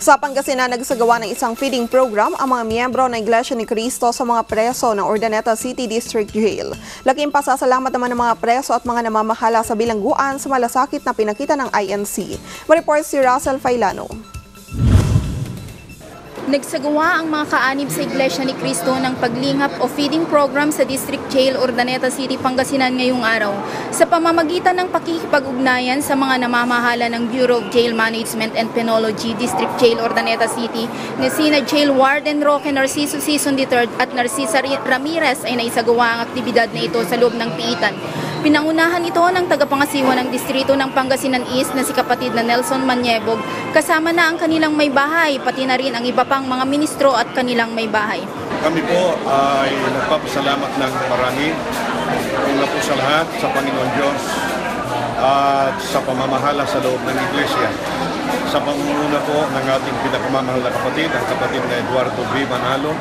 Sa Pangasinan, nagsagawa ng isang feeding program ang mga miyembro ng Iglesia ni Cristo sa mga preso ng Urdaneta City District Jail. Laking pasasalamat naman ng mga preso at mga namamahala sa bilangguan sa malasakit na pinakita ng INC. Mareport si Russell Failano. Nagsagawa ang mga kaanib sa Iglesia ni Cristo ng paglingap o feeding program sa District Jail, Urdaneta City, Pangasinan ngayong araw sa pamamagitan ng pakikipag-ugnayan sa mga namamahala ng Bureau of Jail Management and Penology, District Jail, Urdaneta City, ni sina Jail Warden Roque Narciso Season III at Narcisa Ramirez ay naisagawa ang aktibidad na ito sa loob ng piitan. Pinangunahan ito ng tagapangasiwa ng distrito ng Pangasinan East na si kapatid na Nelson Maniebog, kasama na ang kanilang may bahay, pati na rin ang iba pang mga ministro at kanilang may bahay. Kami po ay nagpapasalamat ng marami una po sa lahat sa Panginoon Diyos at sa pamamahala sa loob ng Iglesia. Sa pangunguna po ng ating pinakamamahal na kapatid, ang kapatid na Eduardo B. Manalo,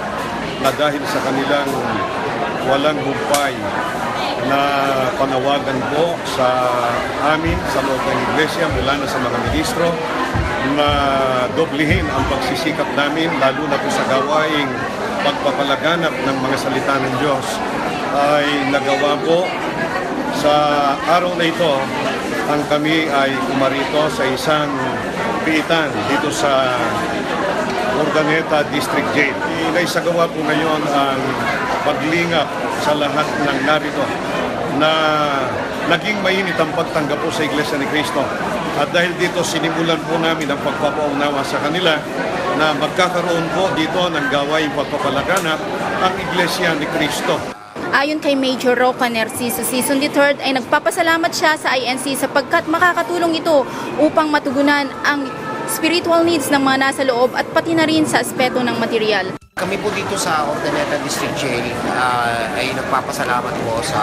na dahil sa kanilang walang humpay na panawagan po sa amin sa loob ng Iglesia mula na sa mga ministro na doblihin ang pagsisikap namin lalo na po sa gawaing pagpapalaganap ng mga salita ng Diyos ay nagawa po. Sa araw na ito ang kami ay umarito sa isang piitan dito sa Urdaneta District Jail. Naisagawa po ngayon ang paglingap sa lahat ng narito na naging mainit ang pagtanggap po sa Iglesia ni Cristo. At dahil dito sinimulan po namin ang pagpapaunawa sa kanila na magkakaroon po dito ng gawaing pagpapalaganap ang Iglesia ni Cristo. Ayon kay Major Roque Narciso Season III ay nagpapasalamat siya sa INC sapagkat makakatulong ito upang matugunan ang spiritual needs ng mga nasa loob at pati na rin sa aspeto ng material. Kami po dito sa Urdaneta District Jail ay nagpapasalamat po sa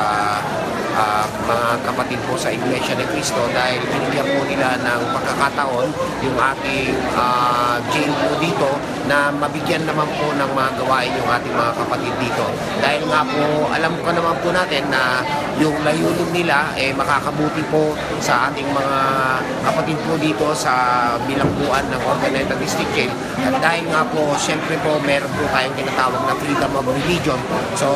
mga kapatid po sa Iglesia ni Cristo dahil binigyan po nila ng pagkakataon yung ating jail po dito na mabigyan naman po ng mga gawain yung ating mga kapatid dito. Dahil nga po, alam ko naman po natin na yung layunin nila makakabuti po sa ating mga kapatid po dito sa bilangguan ng Urdaneta District Jail. At dahil nga po, siyempre po, meron po tayong tinatawag na freedom of religion. So,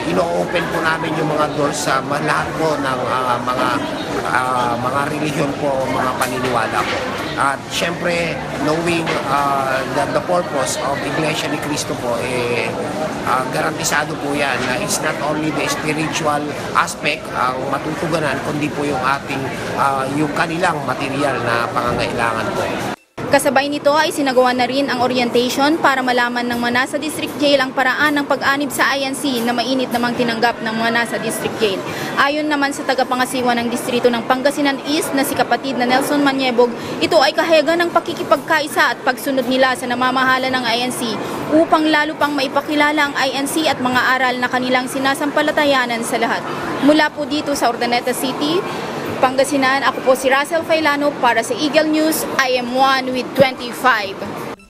ino-open po namin yung mga doors sa lahat po ng mga religion po, mga paniniwala po. At siyempre, knowing the purpose of Iglesia ni Cristo po, garantisado po yan na it's not only the spiritual aspect ang matutuganan, kundi po yung ating, yung kanilang material na pangangailangan po. Kasabay nito ay sinagawa na rin ang orientation para malaman ng mga nasa District Jail ang paraan ng pag-anib sa INC na mainit namang tinanggap ng mga nasa District Jail. Ayon naman sa tagapangasiwa ng distrito ng Pangasinan East na si kapatid na Nelson Maniebog, ito ay kahega ng pakikipagkaisa at pagsunod nila sa namamahala ng INC upang lalo pang maipakilala ang INC at mga aral na kanilang sinasampalatayanan sa lahat. Mula po dito sa Urdaneta City, Pangasinan, ako po si Russell Failano para sa Eagle News. I am 1 with 25.